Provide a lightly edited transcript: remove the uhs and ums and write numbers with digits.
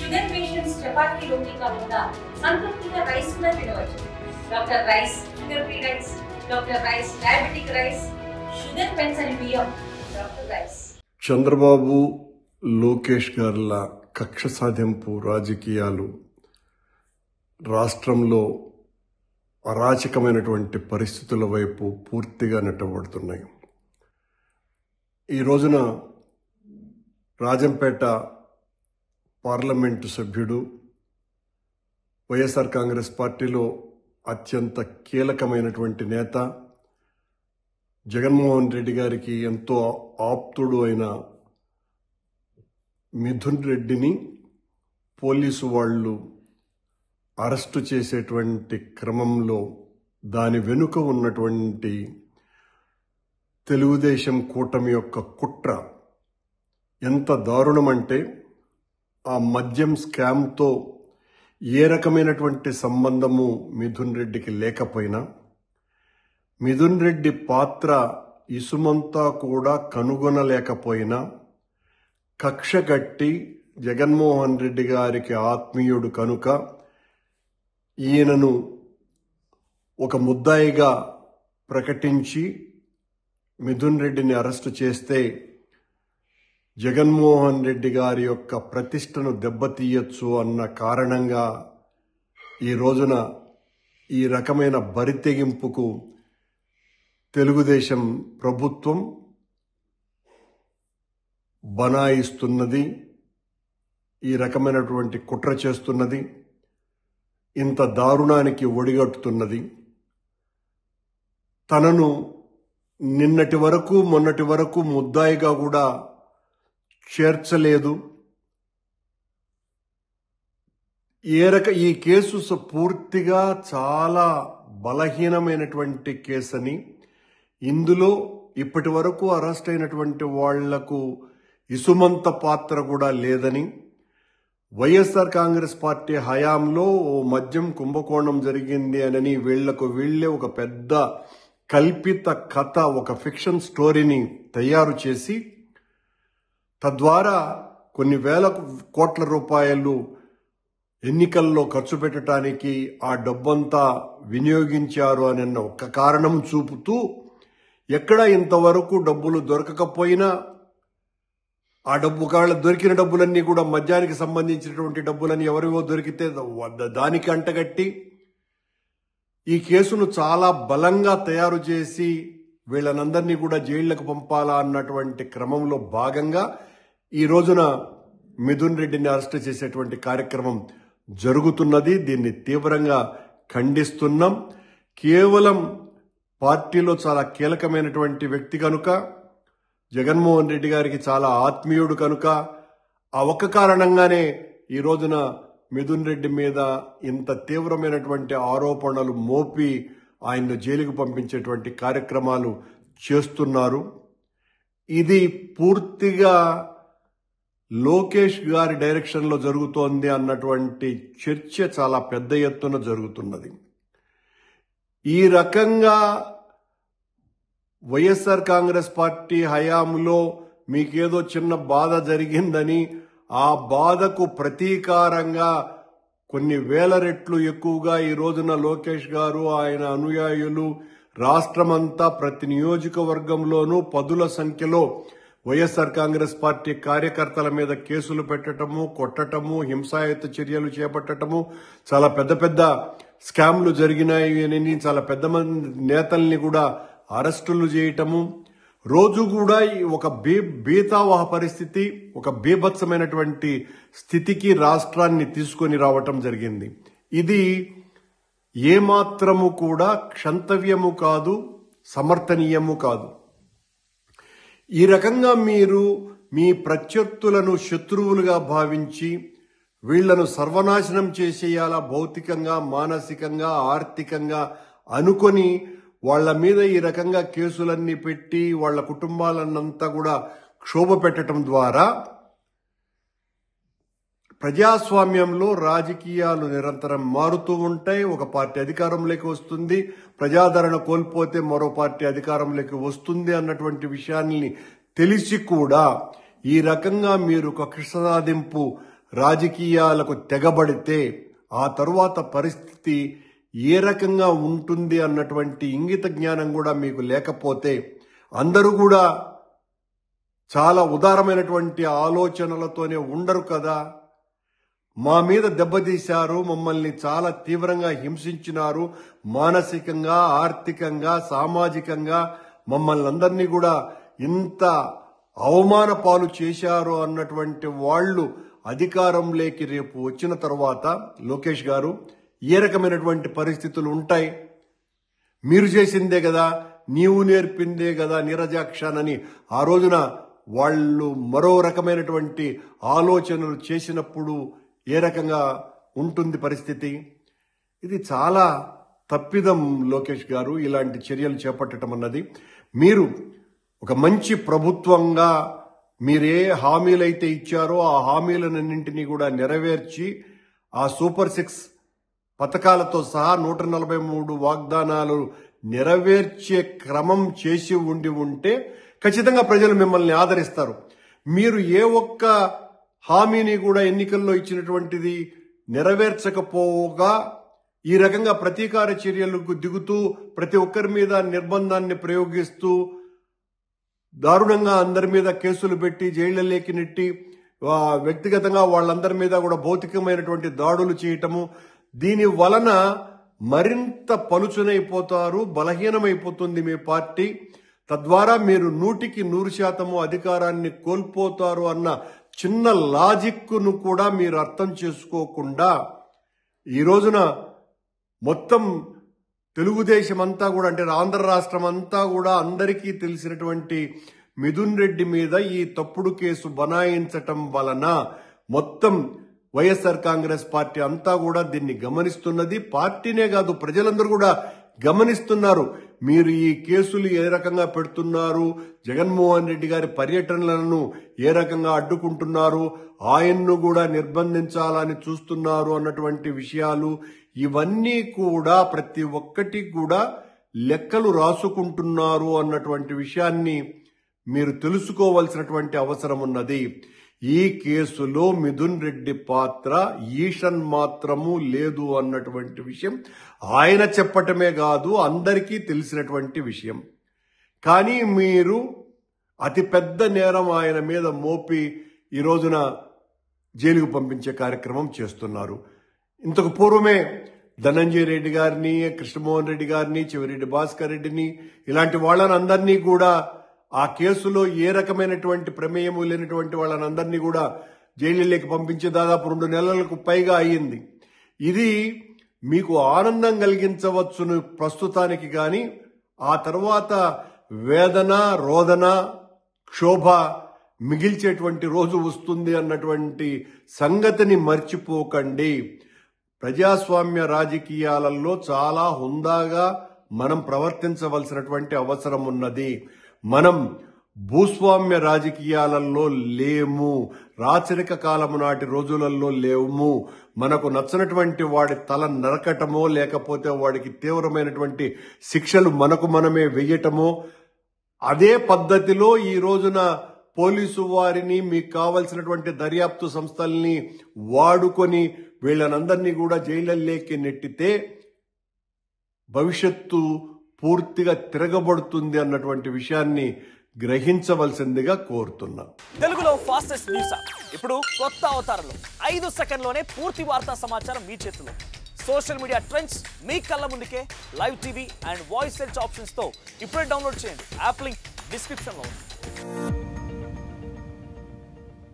Sugar patients chapati రోటీ కాకుండా సంతృప్తిగా rice కూడా తినవచ్చు. Doctor rice, sugar free rice, doctor rice, diabetic rice, sugar పెన్సని బియ్యం, డాక్టర్ రైస్. చంద్రబాబు, లోకేష్ గార్ల కక్ష సాధింపు రాజకీయాలు రాష్ట్రంలో అరాచకమైనటువంటి పరిస్థితుల వైపు పూర్తిగా నెట్టబడుతున్నాయి. ఈ రోజున రాజంపేట పార్లమెంటు సభ్యుడు, వైఎస్ఆర్ కాంగ్రెస్ పార్టీలో అత్యంత కీలకమైనటువంటి నేత, జగన్మోహన్ రెడ్డి గారికి ఎంతో ఆప్తుడు అయిన మిథున్ రెడ్డిని పోలీసు వాళ్ళు అరెస్టు చేసేటువంటి క్రమంలో దాని వెనుక ఉన్నటువంటి తెలుగుదేశం కూటమి యొక్క కుట్ర ఎంత దారుణమంటే, ఆ మద్యం స్కామ్తో ఏ రకమైనటువంటి సంబంధము మిథున్ రెడ్డికి లేకపోయినా, మిథున్ రెడ్డి పాత్ర ఇసుమంతా కూడా కనుగొనలేకపోయినా, కక్ష కట్టి జగన్మోహన్ రెడ్డి గారికి ఆత్మీయుడు కనుక ఈయనను ఒక ముద్దాయిగా ప్రకటించి మిథున్ రెడ్డిని అరెస్టు చేస్తే జగన్మోహన్ రెడ్డి గారి యొక్క ప్రతిష్టను దెబ్బతీయచ్చు అన్న కారణంగా ఈ రోజున ఈ రకమైన బరితెగింపుకు తెలుగుదేశం ప్రభుత్వం బనాయిస్తున్నది, ఈ రకమైనటువంటి కుట్ర చేస్తున్నది, ఇంత దారుణానికి ఒడిగట్టుతున్నది. తనను నిన్నటి వరకు మొన్నటి వరకు ముద్దాయిగా కూడా చేర్చలేదు. ఈ కేసు పూర్తిగా చాలా బలహీనమైనటువంటి కేసని, ఇందులో ఇప్పటి వరకు అరెస్ట్ అయినటువంటి వాళ్లకు ఇసుమంత పాత్ర కూడా లేదని, వైఎస్ఆర్ కాంగ్రెస్ పార్టీ హయాంలో ఓ మద్యం కుంభకోణం జరిగింది అని వీళ్లే ఒక పెద్ద కల్పిత కథ, ఒక ఫిక్షన్ స్టోరీని తయారు చేసి తద్వారా కొన్ని వేల కోట్ల రూపాయలు ఎన్నికల్లో ఖర్చు పెట్టడానికి ఆ డబ్బంతా వినియోగించారు అని ఒక కారణం చూపుతూ, ఎక్కడ ఇంతవరకు డబ్బులు దొరకకపోయినా ఆ డబ్బు ఒకవేళ దొరికిన డబ్బులన్నీ కూడా మద్యానికి సంబంధించినటువంటి డబ్బులని ఎవరివో దొరికితే దానికి అంటగట్టి ఈ కేసును చాలా బలంగా తయారు చేసి వీళ్ళనందరినీ కూడా జైళ్లకు పంపాలా అన్నటువంటి క్రమంలో భాగంగా ఈ రోజున మిథున్ రెడ్డిని అరెస్ట్ చేసేటువంటి కార్యక్రమం జరుగుతున్నది. దీన్ని తీవ్రంగా ఖండిస్తున్నాం. కేవలం పార్టీలో చాలా కీలకమైనటువంటి వ్యక్తి కనుక, జగన్మోహన్ రెడ్డి గారికి చాలా ఆత్మీయుడు కనుక, ఆ ఒక్క కారణంగానే ఈ రోజున మిథున్ రెడ్డి మీద ఇంత తీవ్రమైనటువంటి ఆరోపణలు మోపి ఆయన్ను జైలుకు పంపించేటువంటి కార్యక్రమాలు చేస్తున్నారు. ఇది పూర్తిగా లోకేష్ గారి డైరెక్షన్లో జరుగుతోంది అన్నటువంటి చర్చ చాలా పెద్ద ఎత్తున జరుగుతున్నది. ఈ రకంగా వైఎస్ఆర్ కాంగ్రెస్ పార్టీ హయాంలో మీకేదో చిన్న బాధ జరిగిందని, ఆ బాధకు ప్రతీకారంగా కొన్ని వేల రెట్లు ఎక్కువగా ఈ రోజున లోకేష్ గారు, ఆయన అనుయాయులు రాష్ట్రమంతా ప్రతి నియోజకవర్గంలోనూ పదుల సంఖ్యలో వైఎస్ఆర్ కాంగ్రెస్ పార్టీ కార్యకర్తల మీద కేసులు పెట్టడము, కొట్టడము, హింసాయుత చర్యలు చేపట్టడము, చాలా పెద్ద పెద్ద స్కామ్లు జరిగినాయని చాలా పెద్ద మంది నేతల్ని కూడా అరెస్టులు చేయటము, రోజు కూడా ఒక బీతావహ పరిస్థితి, ఒక బీభత్సమైనటువంటి స్థితికి రాష్ట్రాన్ని తీసుకొని రావటం జరిగింది. ఇది ఏమాత్రము కూడా క్షంతవ్యము కాదు, సమర్థనీయము కాదు. ఈ రకంగా మీరు మీ ప్రత్యర్థులను శత్రువులుగా భావించి వీళ్లను సర్వనాశనం చేసేయాలా, భౌతికంగా, మానసికంగా, ఆర్థికంగా అనుకొని వాళ్ల మీద ఈ రకంగా కేసులన్నీ పెట్టి వాళ్ల కుటుంబాలన్నంతా కూడా క్షోభ పెట్టడం ద్వారా ప్రజాస్వామ్యంలో రాజకీయాలు నిరంతరం మారుతూ ఉంటాయి. ఒక పార్టీ అధికారంలోకి వస్తుంది, ప్రజాదరణ కోల్పోతే మరో పార్టీ అధికారంలోకి వస్తుంది అన్నటువంటి విషయాన్ని తెలిసి కూడా ఈ రకంగా మీరు కక్ష సాధింపు రాజకీయాలకు తెగబడితే ఆ తరువాత పరిస్థితి ఏ రకంగా ఉంటుంది అన్నటువంటి ఇంగిత జ్ఞానం కూడా మీకు లేకపోతే, అందరూ కూడా చాలా ఉదారమైనటువంటి ఆలోచనలతోనే ఉండరు కదా. మా మీద దెబ్బతీశారు, మమ్మల్ని చాలా తీవ్రంగా హింసించినారు, మానసికంగా, ఆర్థికంగా, సామాజికంగా మమ్మల్ని అందరినీ కూడా ఇంత అవమాన పాలు చేశారు అన్నటువంటి వాళ్ళు అధికారంలోకి రేపు వచ్చిన తర్వాత లోకేష్ గారు ఏ రకమైనటువంటి పరిస్థితులు ఉంటాయి? మీరు చేసిందే కదా, నీవు నేర్పిందే కదా నీరజాక్షానని ఆ రోజున వాళ్ళు మరో రకమైనటువంటి ఆలోచనలు చేసినప్పుడు ఏ రకంగా ఉంటుంది పరిస్థితి? ఇది చాలా తప్పిదం లోకేష్ గారు ఇలాంటి చర్యలు చేపట్టడం అన్నది. మీరు ఒక మంచి ప్రభుత్వంగా మీరే హామీలైతే ఇచ్చారో ఆ హామీలన్నింటినీ కూడా నెరవేర్చి ఆ సూపర్ 6 పథకాలతో సహా 143 వాగ్దానాలు నెరవేర్చే క్రమం చేసి ఉంటే ఖచ్చితంగా ప్రజలు మిమ్మల్ని ఆదరిస్తారు. మీరు ఏ ఒక్క హామీని కూడా ఎన్నికల్లో ఇచ్చినటువంటిది నెరవేర్చకపోగా ఈ రకంగా ప్రతీకార చర్యలకు దిగుతూ ప్రతి ఒక్కరి మీద నిర్బంధాన్ని ప్రయోగిస్తూ దారుణంగా అందరి మీద కేసులు పెట్టి జైళ్లలోకి నెట్టి వ్యక్తిగతంగా వాళ్ళందరి మీద కూడా భౌతికమైనటువంటి దాడులు చేయటము, దీని వలన మరింత పలుచునైపోతారు, బలహీనమైపోతుంది మీ పార్టీ. తద్వారా మీరు 100% అధికారాన్ని కోల్పోతారు అన్న చిన్న లాజిక్ను కూడా మీరు అర్థం చేసుకోకుండా ఈ రోజున మొత్తం తెలుగుదేశం అంతా కూడా, అంటే ఆంధ్ర రాష్ట్రం అంతా కూడా అందరికీ తెలిసినటువంటి మిథున్ రెడ్డి మీద ఈ తప్పుడు కేసు బనాయించటం వలన మొత్తం వైఎస్ఆర్ కాంగ్రెస్ పార్టీ అంతా కూడా దీన్ని గమనిస్తున్నది. పార్టీనే కాదు, ప్రజలందరూ కూడా గమనిస్తున్నారు. మీరు ఈ కేసులు ఏ రకంగా పెడుతున్నారు, జగన్మోహన్ రెడ్డి గారి పర్యటనలను ఏ రకంగా అడ్డుకుంటున్నారు, ఆయన్ను కూడా నిర్బంధించాలని చూస్తున్నారు అన్నటువంటి విషయాలు, ఇవన్నీ కూడా ప్రతి ఒక్కటి కూడా లెక్కలు రాసుకుంటున్నారు అన్నటువంటి విషయాన్ని మీరు తెలుసుకోవాల్సినటువంటి అవసరం ఉన్నది. ఈ కేసులో మిథున్ రెడ్డి పాత్ర ఈషన్ మాత్రము లేదు అన్నటువంటి విషయం ఆయన చెప్పటమే కాదు, అందరికీ తెలిసినటువంటి విషయం. కానీ మీరు అతి పెద్ద నేరం ఆయన మీద మోపి ఈ రోజున జైలుకు పంపించే కార్యక్రమం చేస్తున్నారు. ఇంతకు పూర్వమే ధనంజయ రెడ్డి గారిని, కృష్ణమోహన్ రెడ్డి గారిని, చెవిరెడ్డి భాస్కర్ రెడ్డిని, ఇలాంటి వాళ్ళని అందరినీ కూడా ఆ కేసులో ఏ రకమైనటువంటి ప్రమేయము లేనటువంటి వాళ్ళని అందరినీ కూడా జైలులోకి పంపించి దాదాపు 2 నెలలకు పైగా అయ్యింది. ఇది మీకు ఆనందం కలిగించవచ్చును ప్రస్తుతానికి, కానీ ఆ తర్వాత వేదన, రోదన, క్షోభ మిగిల్చేటువంటి రోజు వస్తుంది అన్నటువంటి సంగతిని మర్చిపోకండి. ప్రజాస్వామ్య రాజకీయాలలో చాలా హుందాగా మనం ప్రవర్తించవలసినటువంటి అవసరం ఉన్నది. మనం భూస్వామ్య రాజకీయాలలో లేము, రాచరిక కాలము నాటి రోజులలో లేము. మనకు నచ్చినటువంటి వాడి తల నరకటమో లేకపోతే వాడికి తీవ్రమైనటువంటి శిక్షలు మనకు మనమే వెయ్యటమో, అదే పద్ధతిలో ఈ రోజున పోలీసు వారిని, మీకు కావలసినటువంటి దర్యాప్తు సంస్థల్ని వాడుకొని వీళ్ళనందరినీ కూడా జైళ్ళలోకి నెట్టితే భవిష్యత్తు పూర్తిగా తిరగబడుతుంది అన్నటువంటి విషయాన్ని గ్రహించవలసిందిగా కోరుతున్నా. తెలుగులో ఫాస్టెస్ట్ న్యూస్ ఇప్పుడు కొత్త అవతారంలో 5 సెకండ్లోనే పూర్తి వార్తా సమాచారం మీ చేతిలో. సోషల్ మీడియా ట్రెండ్స్ మీ కళ్ళ ముందుకే live TV and voice search options తో ఇప్పుడే డౌన్లోడ్ చేయండి. యాప్ లింక్ డిస్క్రిప్షన్ లో ఉంది.